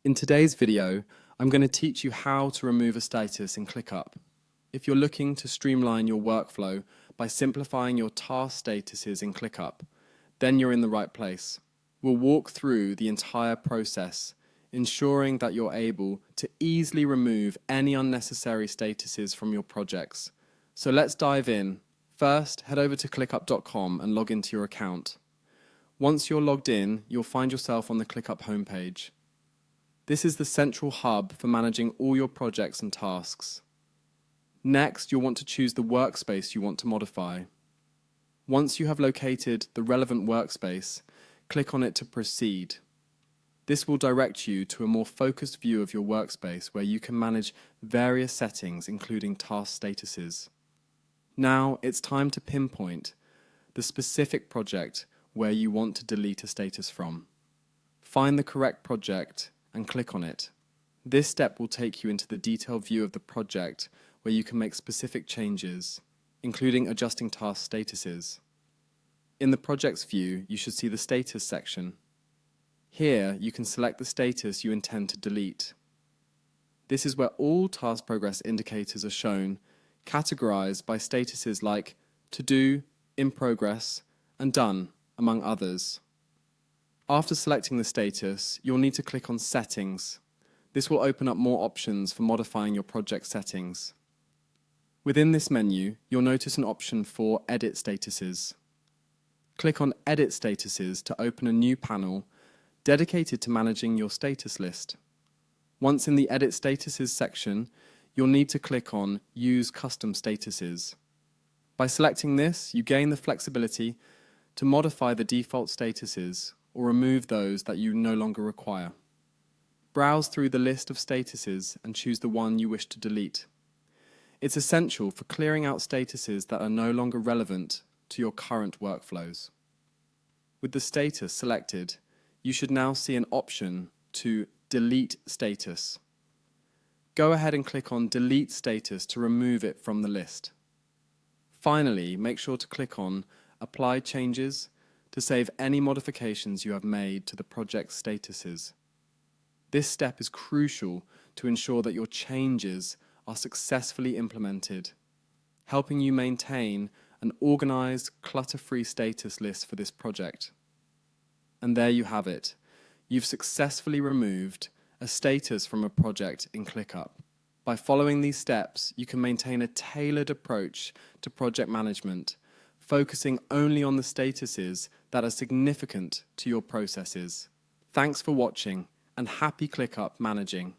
In today's video, I'm going to teach you how to remove a status in ClickUp. If you're looking to streamline your workflow by simplifying your task statuses in ClickUp, then you're in the right place. We'll walk through the entire process, ensuring that you're able to easily remove any unnecessary statuses from your projects. So let's dive in. First, head over to clickup.com and log into your account. Once you're logged in, you'll find yourself on the ClickUp homepage. This is the central hub for managing all your projects and tasks. Next, you'll want to choose the workspace you want to modify. Once you have located the relevant workspace, click on it to proceed. This will direct you to a more focused view of your workspace where you can manage various settings, including task statuses. Now it's time to pinpoint the specific project where you want to delete a status from. Find the correct project and click on it. This step will take you into the detailed view of the project where you can make specific changes, including adjusting task statuses. In the projects view, you should see the status section. Here, you can select the status you intend to delete. This is where all task progress indicators are shown, categorized by statuses like to do, in progress, and done, among others. After selecting the status, you'll need to click on Settings. This will open up more options for modifying your project settings. Within this menu, you'll notice an option for Edit Statuses. Click on Edit Statuses to open a new panel dedicated to managing your status list. Once in the Edit Statuses section, you'll need to click on Use Custom Statuses. By selecting this, you gain the flexibility to modify the default statuses or remove those that you no longer require. Browse through the list of statuses and choose the one you wish to delete. It's essential for clearing out statuses that are no longer relevant to your current workflows. With the status selected, you should now see an option to Delete Status. Go ahead and click on Delete Status to remove it from the list. Finally, make sure to click on Apply Changes to save any modifications you have made to the project's statuses. This step is crucial to ensure that your changes are successfully implemented, helping you maintain an organized, clutter-free status list for this project. And there you have it. You've successfully removed a status from a project in ClickUp. By following these steps, you can maintain a tailored approach to project management, focusing only on the statuses that are significant to your processes. Thanks for watching, and happy ClickUp managing.